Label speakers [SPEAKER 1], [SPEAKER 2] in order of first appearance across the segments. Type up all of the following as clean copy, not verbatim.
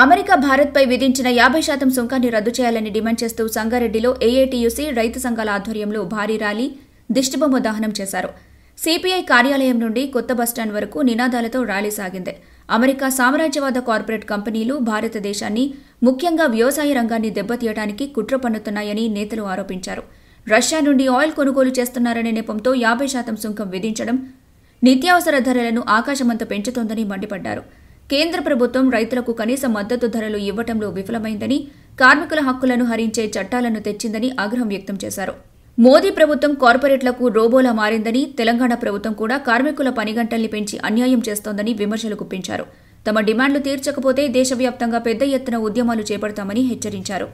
[SPEAKER 1] America భారత్పై విధించిన 50% సుంకాన్ని రద్దు చేయాలని డిమాండ్ చేస్తూ సంగారెడ్డిలో ఏఐటీయూసీ రైతు సంఘాల ఆధ్వర్యంలో భారీ ర్యాలీ, దిష్టిబొమ్మ దహనం చేశారు. సిపిఐ కార్యాలయం నుండి కొత్త బస్టాండ్ వరకు నినాదాలతో ర్యాలీ సాగింది. అమెరికా సామ్రాజ్యవాద కార్పొరేట్ కంపెనీలు భారతదేశాన్ని, ముఖ్యంగా వ్యవసాయ రంగాన్ని దెబ్బతీయడానికి కుట్ర పన్నుతున్నాయని నేతలు ఆరోపించారు. రష్యా నుండి ఆయిల్ కొనుగోలు చేస్తున్నారనే నెపంతో 50% సుంకం విధించడం నిత్యావసర ధరలను ఆకాశమంత పెంచుతోందని మండిపడ్డారు. కేంద్ర ప్రభుత్వం రైతులకు కనీస మద్దతు ధరలు ఇవ్వటంలో విఫలమైందని, కార్మికుల హక్కులను హరించే చట్టాలను తెచ్చిందని ఆగ్రహం వ్యక్తం చేశారు. మోదీ ప్రభుత్వం కార్పొరేట్లకు రోబోలా మారిందని, తెలంగాణ ప్రభుత్వం కూడా కార్మికుల పనిగంటల్ని పెంచి అన్యాయం చేస్తోందని విమర్శలు గుప్పించారు. తమ డిమాండ్లు తీర్చకపోతే దేశవ్యాప్తంగా పెద్ద ఎత్తున ఉద్యమాలు చేపడతామని హెచ్చరించారు.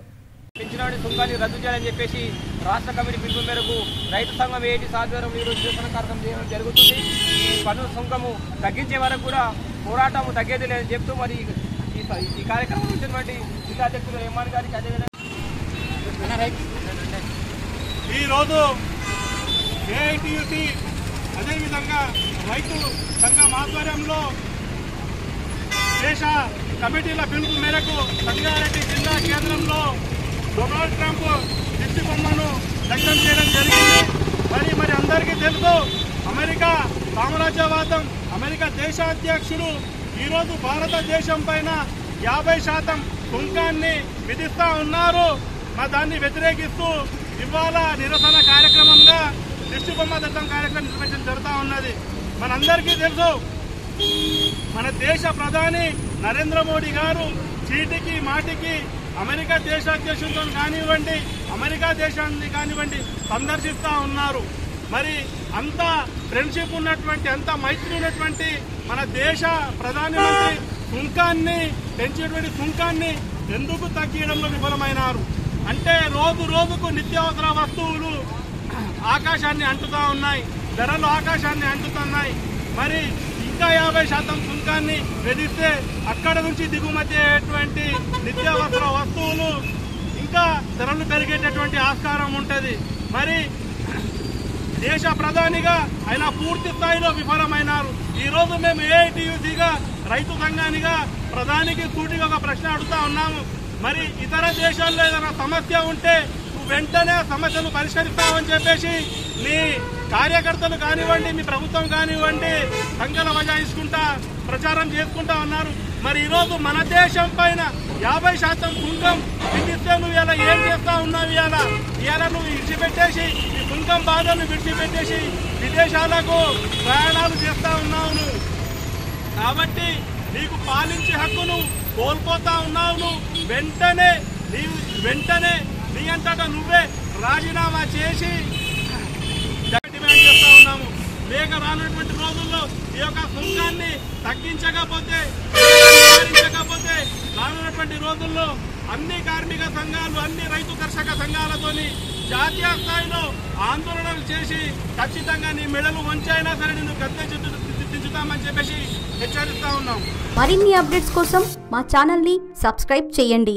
[SPEAKER 2] పెంచినాడు సుంకాన్ని రద్దు చేయాలని చెప్పేసి రాష్ట్ర కమిటీ పిలుపు మేరకు రైతు సంఘం ఏటి ఆధ్వర్యంలో ఈరోజు నిరసన కార్యక్రమం చేయడం జరుగుతుంది. ఈ పన్ను సుంకము తగ్గించే వరకు కూడా పోరాటం తగ్గేది లేదని చెప్తూ మరి ఈ కార్యక్రమం వచ్చినటువంటి జిల్లా అధ్యక్షులు ఎమ్మాన్ గారికి అదేవిధంగా
[SPEAKER 3] ఈరోజు ఏఐటీయూసీ అదేవిధంగా రైతు సంఘం ఆధ్వర్యంలో దేశ కమిటీల పిలుపు మేరకు సంగారెడ్డి జిల్లా కేంద్రంలో డొనాల్డ్ ట్రంప్ దిష్టిబొమ్మను దగ్ధం చేయడం జరిగింది. మరి అందరికీ తెలుసు, అమెరికా సామ్రాజ్యవాదం, అమెరికా దేశాధ్యక్షుడు ఈరోజు భారతదేశం పైన 50% సుంకాన్ని విధిస్తూ ఉన్నారు. దాన్ని వ్యతిరేకిస్తూ ఇవాళ నిరసన కార్యక్రమంగా దిష్టిబొమ్మ దగ్ధం కార్యక్రమం నిర్వహించడం జరుగుతూ ఉన్నది. మనందరికీ తెలుసు, మన దేశ ప్రధాని నరేంద్ర మోడీ గారు చీటికి మాటికి అమెరికా దేశాధ్యక్షులతో కానివ్వండి, అమెరికా దేశాన్ని కానివ్వండి సందర్శిస్తూ ఉన్నారు. మరి అంత ఫ్రెండ్షిప్ ఉన్నటువంటి, అంత మైత్రి ఉన్నటువంటి మన దేశ ప్రధానమంత్రి సుంకాన్ని పెంచేటువంటి సుంకాన్ని ఎందుకు తగ్గించడంలో విఫలమైనారు అంటే, రోజు రోజుకు నిత్యావసర వస్తువులు ఆకాశాన్ని అంటుతా ఉన్నాయి, ధరలు ఆకాశాన్ని అంటుతున్నాయి. మరి ఇంకా 50% సుంకాన్ని విధిస్తే అక్కడ నుంచి దిగుమతి అయ్యేటువంటి నిత్యావసర వస్తువులు ఇంకా ధరలు పెరిగేటటువంటి ఆస్కారం ఉంటుంది. మరి దేశ ప్రధానిగా ఆయన పూర్తి స్థాయిలో విఫలమైనారు. ఈరోజు మేము ఏఐటీయూసీగా రైతు సంఘానిగా ప్రధానికి సూటిగా ఒక ప్రశ్న అడుగుతా ఉన్నాము. మరి ఇతర దేశాల్లో ఏదైనా సమస్య ఉంటే వెంటనే సమస్యను పరిష్కరిస్తామని చెప్పేసి మీ కార్యకర్తలు కానివ్వండి, మీ ప్రభుత్వం కానివ్వండి సంఘాల బజాయించుకుంటా ప్రచారం చేసుకుంటా ఉన్నారు. మరి ఈరోజు మన దేశం పైన 50% సుంకం విధిస్తే నువ్వు ఇలా ఏం చేస్తా ఉన్నావు? ఇవాళ నువ్వు విడిచిపెట్టేసి ఈ సుంకం బాధను విడిచిపెట్టేసి విదేశాలకు ప్రయాణాలు చేస్తా ఉన్నావు నువ్వు. కాబట్టి నీకు పాలించే హక్కును కోల్పోతా ఉన్నావు. నువ్వు వెంటనే నీ అంతటా నువ్వే రాజీనామా చేసి డిమాండ్ చేస్తా ఉన్నాము. లేక రానున్నటువంటి రోజుల్లో ఈ యొక్క సుంకాన్ని తగ్గించకపోతే రానున్నటువంటి రోజుల్లో అన్ని కార్మిక సంఘాలు, అన్ని రైతు కర్షక సంఘాలతోని జాతీయ స్థాయిలో ఆందోళనలు చేసి ఖచ్చితంగా నీ మెడలు వంచైనా సరే నిన్ను గద్దె దించుతామని చెప్పేసి హెచ్చరిస్తా ఉన్నాం.
[SPEAKER 4] మరిన్ని అప్డేట్స్ కోసం మా ఛానల్ని సబ్స్క్రైబ్ చేయండి.